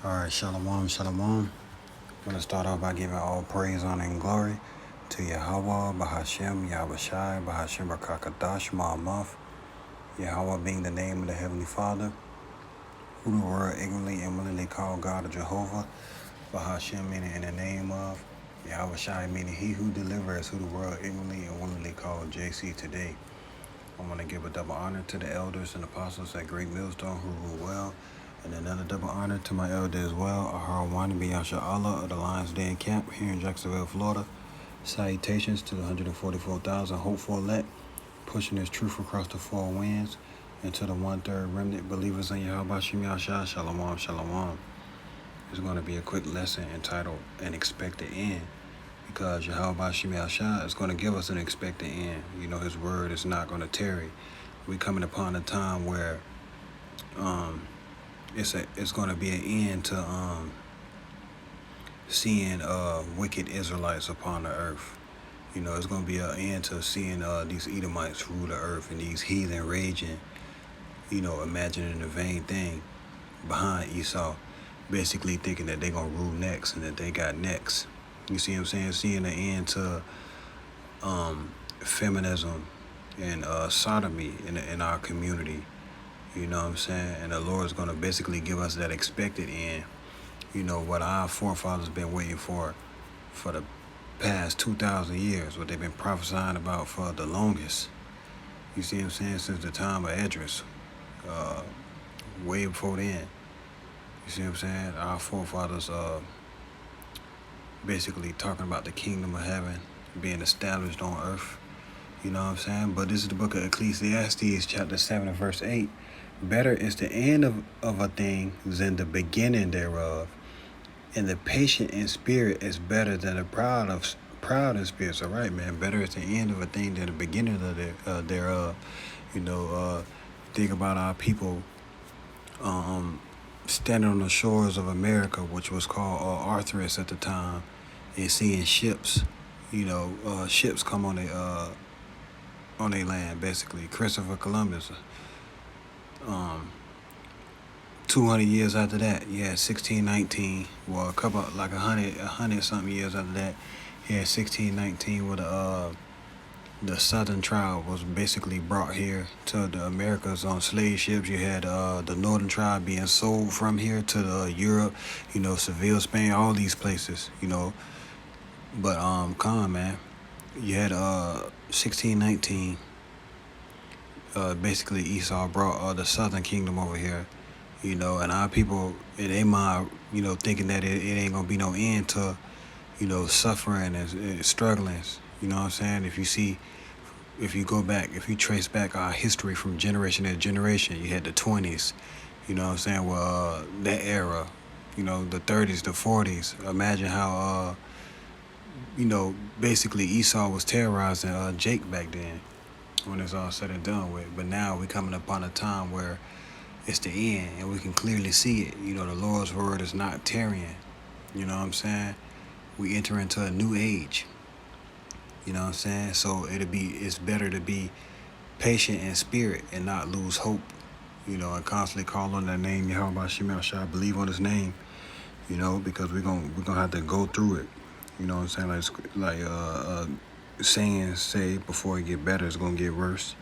All right, shalom, shalom. I'm going to start off by giving all praise, honor, and glory to Yahweh, Bahashem, Yahushai, Bahashem, Rakakadash, Ma'amath. Yahweh being the name of the Heavenly Father, who the world ignorantly and willingly call God or Jehovah. Bahashem meaning in the name of. Yahushai meaning he who delivers, who the world ignorantly and willingly called JC today. I want to give a double honor to the elders and apostles at Great Millstone who rule well. And another double honor to my elder as well, Ahar Wani Yasha Allah of the Lions Den Camp here in Jacksonville, Florida. Salutations to the 144,000 hopeful elect, pushing this truth across the four winds, and to the 1/3 remnant believers in Yahweh Shem Yahshua, Shalom, Shalom. It's going to be a quick lesson entitled An Expected End, because Yahweh Shem Yahshua is going to give us an expected end. You know, his word is not going to tarry. We're coming upon a time where it's going to be an end to seeing wicked Israelites upon the earth. You know, it's going to be an end to seeing these Edomites rule the earth and these heathen raging, you know, imagining a vain thing behind Esau, basically thinking that they're going to rule next and that they got next. You see what I'm saying? Seeing an end to feminism and sodomy in our community. You know what I'm saying? And the Lord's going to basically give us that expected end. You know, what our forefathers been waiting for the past 2,000 years, what they've been prophesying about for the longest. You see what I'm saying? Since the time of Esdras, way before then. You see what I'm saying? Our forefathers basically talking about the kingdom of heaven being established on earth. You know what I'm saying? But this is the book of Ecclesiastes, chapter 7 and verse 8. Better is the end of a thing than the beginning thereof. And the patient in spirit is better than the proud in spirit. So right, man, better is the end of a thing than the beginning of thereof. You know, think about our people standing on the shores of America, which was called Arthurus at the time, and seeing ships. You know, ships come on their land, basically. Christopher Columbus. 200 years after that, yeah, 1619. Well, a couple, like 100 something years after that, yeah, 1619, where the Southern tribe was basically brought here to the Americas on slave ships. You had the Northern tribe being sold from here to Europe, you know, Seville, Spain, all these places, you know. But come on, man, you had 1619. Basically Esau brought the Southern Kingdom over here, you know, and our people in their mind, you know, thinking that it ain't gonna be no end to, you know, suffering and struggling. You know what I'm saying? If you trace back our history from generation to generation, you had the 20s, you know what I'm saying? Well, that era, you know, the 30s, the 40s. Imagine how, you know, basically Esau was terrorizing Jake back then, when it's all said and done with. But now we're coming upon a time where it's the end and we can clearly see it. You know, the Lord's word is not tarrying. You know what I'm saying? We enter into a new age. You know what I'm saying? So it's better to be patient in spirit and not lose hope. You know, and constantly call on that name, Yahweh Shem Shah, believe on his name, you know, because we're gonna have to go through it. You know what I'm saying? Like sayings say, before it get better, it's gonna get worse.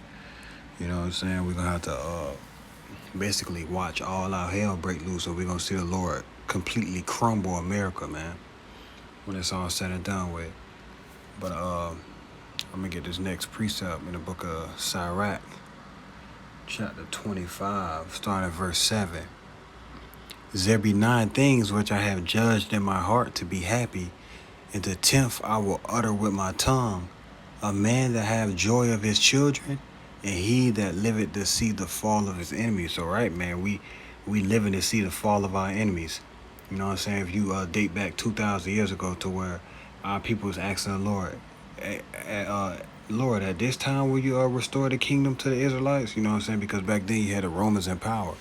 You know what I'm saying? We're gonna have to basically watch all our hell break loose, so we're gonna see the Lord completely crumble America, man, when it's all said and done with. But I'm gonna get this next precept in the book of Sirach, chapter 25, starting at verse 7. There be 9 things which I have judged in my heart to be happy, and the 10th I will utter with my tongue. A man that have joy of his children, and he that liveth to see the fall of his enemies. So right, man, we living to see the fall of our enemies. You know what I'm saying? If you date back 2,000 years ago to where our people was asking the Lord, Lord, at this time will you restore the kingdom to the Israelites? You know what I'm saying? Because back then you had the Romans in power.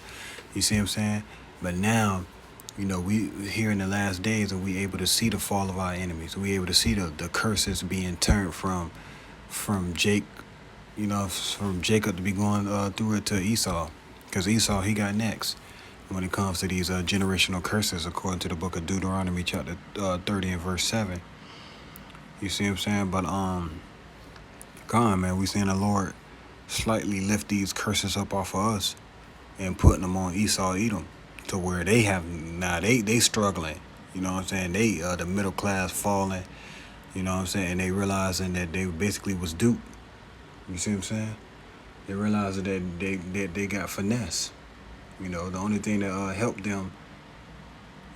You see what I'm saying? But now, you know, we here in the last days, and we able to see the fall of our enemies. We able to see the curses being turned from Jake, you know, from Jacob to be going through it to Esau, because Esau, he got next. when it comes to these generational curses, according to the book of Deuteronomy, chapter 30 and verse 7. You see what I'm saying? But God, man, we seeing the Lord slightly lift these curses up off of us and putting them on Esau, Edom, to where they have now they struggling. You know what I'm saying? They the middle class falling. You know what I'm saying? And they realizing that they basically was duped. You see what I'm saying? They realizing that they got finesse. You know, the only thing that helped them,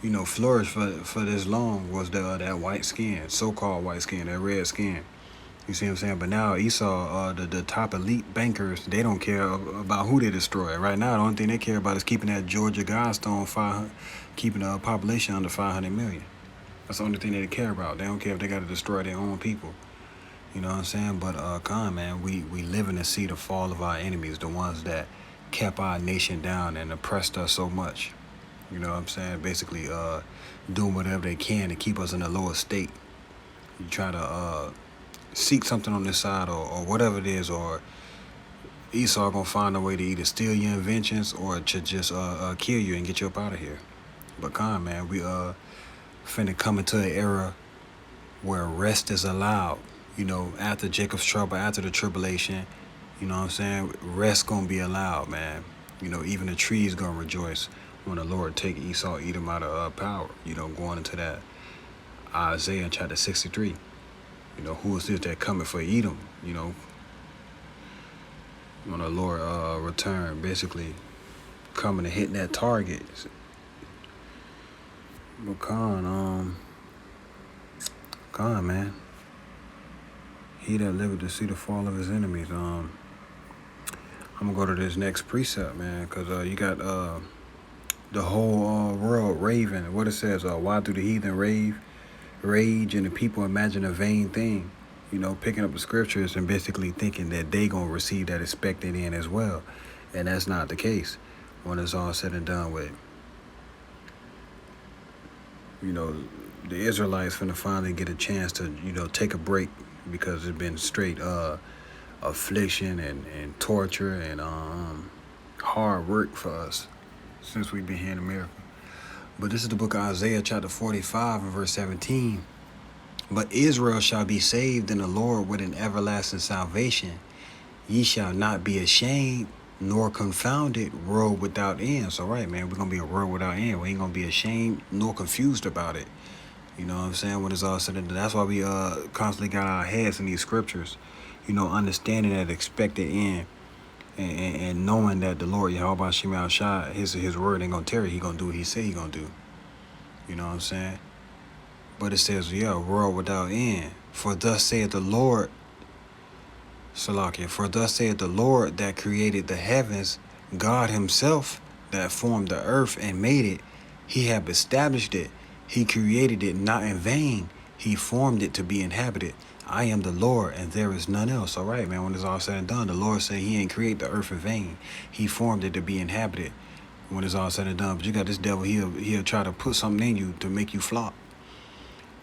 you know, flourish for this long was that white skin, so-called white skin, that red skin. You see what I'm saying? But now Esau, the top elite bankers, they don't care about who they destroy. Right now, the only thing they care about is keeping that Georgia Guidestone 500, keeping the population under 500 million. That's the only thing they care about. They don't care if they got to destroy their own people. You know what I'm saying? But man, we living to see the fall of our enemies, the ones that kept our nation down and oppressed us so much. You know what I'm saying? Basically, doing whatever they can to keep us in a lower state. You try to seek something on this side or whatever it is, or Esau gonna find a way to either steal your inventions or to just kill you and get you up out of here. But man, we finna come into an era where rest is allowed. You know, after Jacob's trouble, after the tribulation, you know what I'm saying? Rest gonna be allowed, man. You know, even the trees gonna rejoice when the Lord take Esau, Edom out of power. You know, going into that Isaiah chapter 63. You know, who is this that coming for Edom? You know, when the Lord return, basically coming and hitting that target. But Khan, man, he that liveth to see the fall of his enemies. I'm gonna go to this next precept, man, because you got the whole world raving. What it says, why do the heathen rage and the people imagine a vain thing? You know, picking up the scriptures and basically thinking that they gonna receive that expected end as well, and that's not the case. When it's all said and done with, you know, the Israelites finna finally get a chance to, you know, take a break, because it's been straight affliction and torture and hard work for us since we've been here in America. But this is the book of Isaiah chapter 45 and verse 17. But Israel shall be saved in the Lord with an everlasting salvation. Ye shall not be ashamed nor confounded, world without end. So right, man, we're gonna be a world without end. We ain't gonna be ashamed nor confused about it. You know what I'm saying? When it's all said and done. That's why we constantly got our heads in these scriptures. You know, understanding that expected end and knowing that the Lord Yahweh Shem Shai, his word ain't gonna tarry. He gonna do what he say he gonna do. You know what I'm saying? But it says, yeah, world without end. For thus saith the Lord, Salakia, for thus saith the Lord that created the heavens, God himself that formed the earth and made it. He hath established it. He created it not in vain. He formed it to be inhabited. I am the Lord, and there is none else. All right, man, when it's all said and done, the Lord said he ain't create the earth in vain. He formed it to be inhabited when it's all said and done. But you got this devil, he'll try to put something in you to make you flop.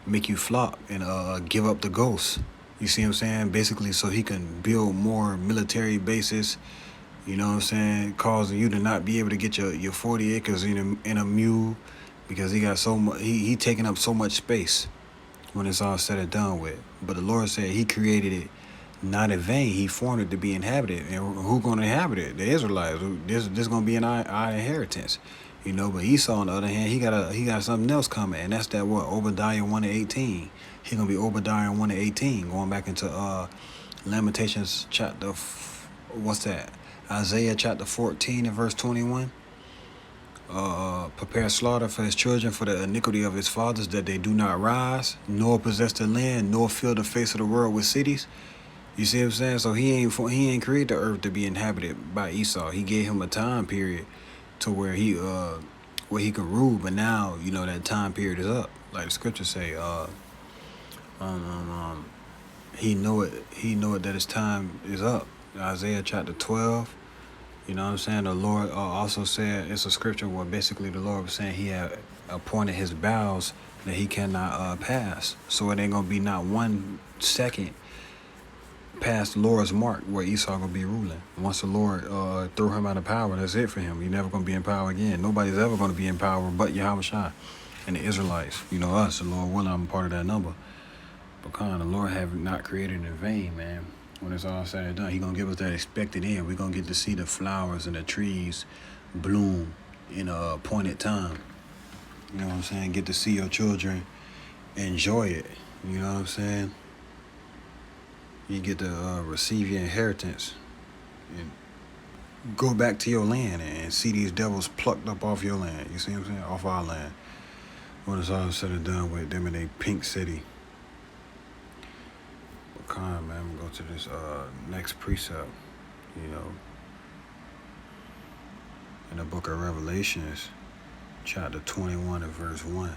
And give up the ghost. You see what I'm saying? Basically, so he can build more military bases. You know what I'm saying? Causing you to not be able to get your 40 acres in a mule, because he got so much. He taking up so much space when it's all said and done with. But the Lord said he created it not in vain. He formed it to be inhabited. And who gonna inhabit it? The Israelites. This gonna be our inheritance. You know, but Esau, on the other hand, he got something else coming, and that's that what? Obadiah 1:18. He gonna be Obadiah 1:18, going back into Lamentations chapter, what's that? Isaiah chapter 14 and verse 21. Prepare slaughter for his children for the iniquity of his fathers, that they do not rise, nor possess the land, nor fill the face of the world with cities. You see what I'm saying? So he ain't created the earth to be inhabited by Esau. He gave him a time period to where he could rule, but now, you know, that time period is up. Like the scriptures say, he know it that his time is up. Isaiah chapter 12. You know what I'm saying? The Lord also said, it's a scripture where basically the Lord was saying he had appointed his bows that he cannot pass. So it ain't gonna be not 1 second past the Lord's mark where Esau gonna be ruling. Once the Lord throw him out of power, that's it for him. He's never gonna be in power again. Nobody's ever gonna be in power but Yahweh Shai and the Israelites. You know, us, the Lord willing, I'm part of that number. But the Lord have not created in vain, man. When it's all said and done, He gonna give us that expected end. We're gonna get to see the flowers and the trees bloom in a appointed time. You know what I'm saying? Get to see your children enjoy it. You know what I'm saying? You get to receive your inheritance and go back to your land and see these devils plucked up off your land. You see what I'm saying? Off our land. When it's all said and done with them in a pink city. But man, I'm gonna go to this next precept. You know, in the book of Revelations, chapter 21 and verse 1.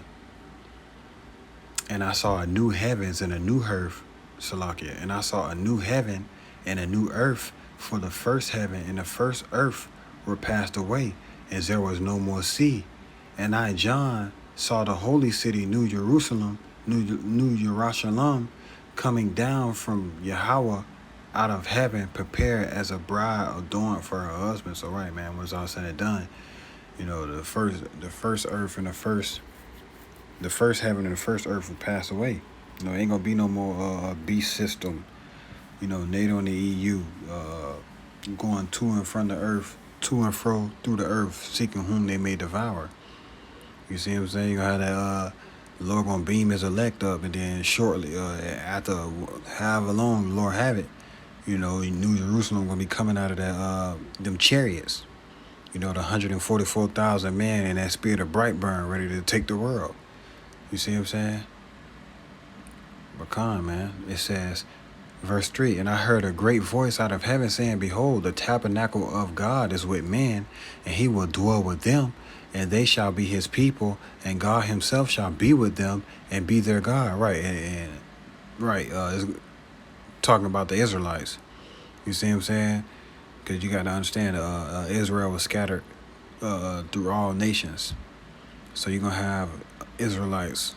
And I saw a new heavens and a new earth, Salakia, and I saw a new heaven and a new earth, for the first heaven and the first earth were passed away, and there was no more sea. And I, John, saw the holy city, New Jerusalem, New Jerusalem, coming down from Yahweh out of heaven, prepared as a bride adorned for her husband. So right, man, when it's all said and done, you know, the first earth and the first heaven and the first earth will pass away. You know, ain't gonna be no more beast system. You know, NATO and the EU going to and from the earth, to and fro through the earth, seeking whom they may devour. You see what I'm saying? You gonna have that the Lord gonna beam his elect up, and then shortly after however long the Lord have it, you know, New Jerusalem gonna be coming out of that them chariots. You know, the 144,000 men in that spirit of Brightburn ready to take the world. You see what I'm saying? But man, it says, verse 3, and I heard a great voice out of heaven saying, behold, the tabernacle of God is with men, and he will dwell with them, and they shall be his people, and God himself shall be with them and be their God. Right, and it's talking about the Israelites. You see what I'm saying? Because you got to understand, Israel was scattered through all nations. So you're going to have Israelites,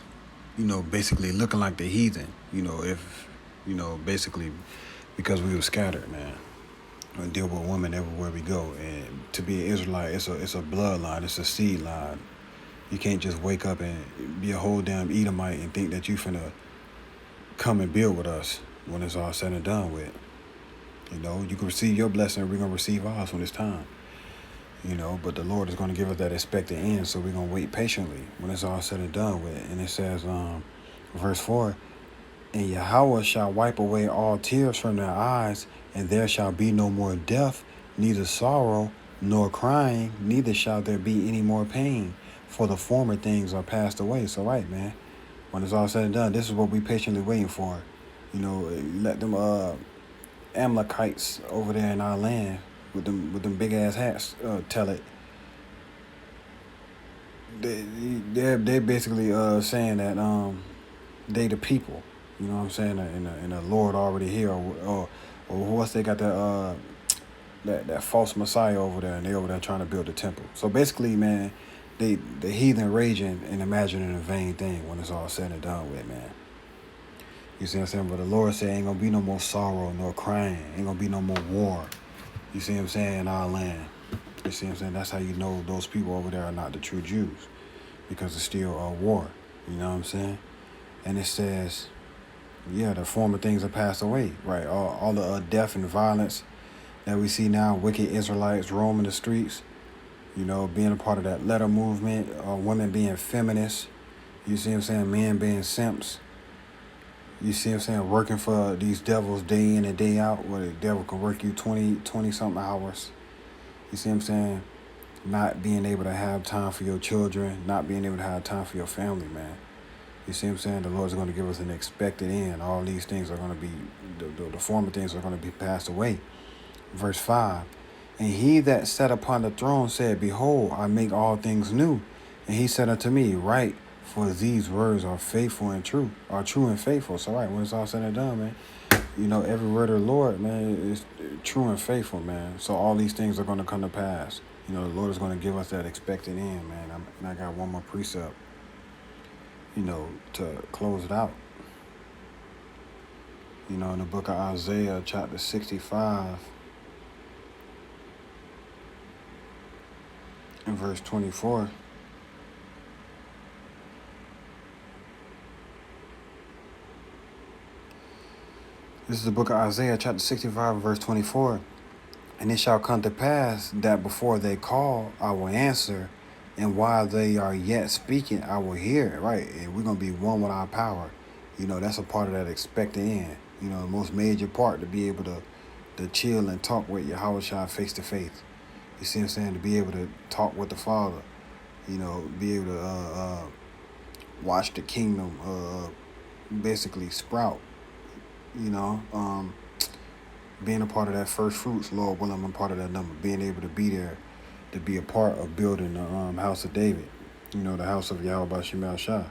you know, basically looking like the heathen, you know, basically because we were scattered, man. We deal with women everywhere we go. And to be an Israelite, it's a bloodline, it's a seed line. You can't just wake up and be a whole damn Edomite and think that you finna come and build with us when it's all said and done with. You know, you can receive your blessing, we're gonna receive ours when it's time. You know, but the Lord is going to give us that expected end, so we're going to wait patiently when it's all said and done with. And it says, verse 4, and Yahweh shall wipe away all tears from their eyes, and there shall be no more death, neither sorrow, nor crying, neither shall there be any more pain, for the former things are passed away. So right, man, when it's all said and done, this is what we patiently waiting for. You know, let them Amalekites over there in our land with them big ass hats tell it. They're basically saying that they the people. You know what I'm saying? And the Lord already here, or once they got that false Messiah over there, and they over there trying to build a temple. So basically, man, the heathen raging and imagining a vain thing when it's all said and done with, man. You see what I'm saying? But the Lord said ain't gonna be no more sorrow, nor crying, ain't gonna be no more war. You see what I'm saying? In our land. You see what I'm saying? That's how you know those people over there are not the true Jews, because it's still a war. You know what I'm saying? And it says, yeah, the former things are passed away, right? All the death and violence that we see now, wicked Israelites roaming the streets, you know, being a part of that letter movement, women being feminists, you see what I'm saying? Men being simps. You see what I'm saying? Working for these devils day in and day out, where the devil can work you 20-something hours. You see what I'm saying? Not being able to have time for your children, not being able to have time for your family, man. You see what I'm saying? The Lord's going to give us an expected end. All these things are going to be, the former things are going to be passed away. Verse 5, and he that sat upon the throne said, behold, I make all things new. And he said unto me, write, for these words are faithful and true, are true and faithful. So right, when it's all said and done, man, you know, every word of the Lord, man, is true and faithful, man. So all these things are going to come to pass. You know, the Lord is going to give us that expected end, man. And I got one more precept, you know, to close it out. You know, in the book of Isaiah, chapter 65, and verse 24. This is the book of Isaiah, chapter 65, verse 24. And it shall come to pass that before they call, I will answer, and while they are yet speaking, I will hear. Right, and we're gonna be one with our power. You know, that's a part of that expected end. You know, the most major part, to be able to chill and talk with Yahweh Shai face to face. You see what I'm saying? To be able to talk with the Father. You know, be able to watch the kingdom basically sprout. You know, being a part of that first fruits, Lord willing, I'm part of that number. Being able to be there, to be a part of building the house of David, you know, the house of Yahweh Bashim Shah.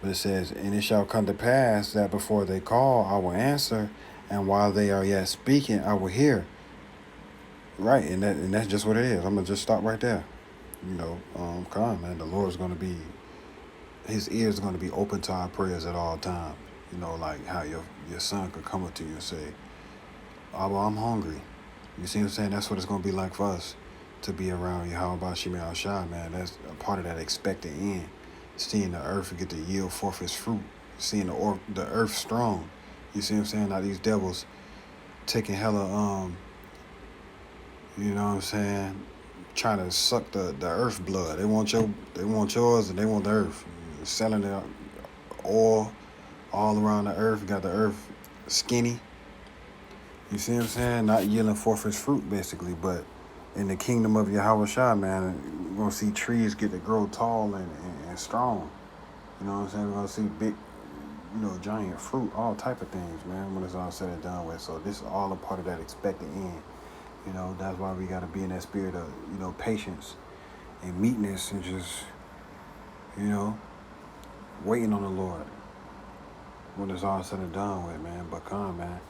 But it says, and it shall come to pass that before they call, I will answer, and while they are yet speaking, I will hear. Right, and that's just what it is. I'm gonna just stop right there. You know, come on, man. The Lord's gonna be, His ears are gonna be open to our prayers at all times. You know, like how your son could come up to you and say, Abba, I'm hungry. You see what I'm saying? That's what it's going to be like for us, to be around Yahweh Bashim Al Shah, man. That's a part of that expected end. Seeing the earth get to yield forth its fruit. Seeing the earth strong. You see what I'm saying? Now these devils taking hella, you know what I'm saying, trying to suck the earth blood. They want yours, and they want the earth. Selling the oil all around the earth, got the earth skinny. You see what I'm saying? Not yielding forth its fruit, basically. But in the kingdom of Yahweh Shah, man, we're going to see trees get to grow tall and strong. You know what I'm saying? We're going to see big, you know, giant fruit, all type of things, man, when it's all said and done with. So this is all a part of that expected end. You know, that's why we got to be in that spirit of, you know, patience and meekness and just, you know, waiting on the Lord when it's all said and done with, man. But come, man.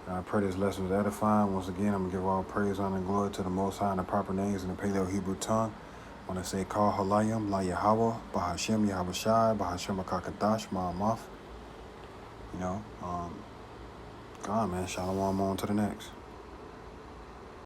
I pray this lesson was edifying. Once again, I'm going to give all praise, honor, and glory to the Most High and the proper names in the Paleo-Hebrew tongue. When I say Kal Halayim, La Yahweh, Bahashem Yahweh Shai, Bahashem Akakadash, Ma'amaf. You know, God, man, Shalom on to the next.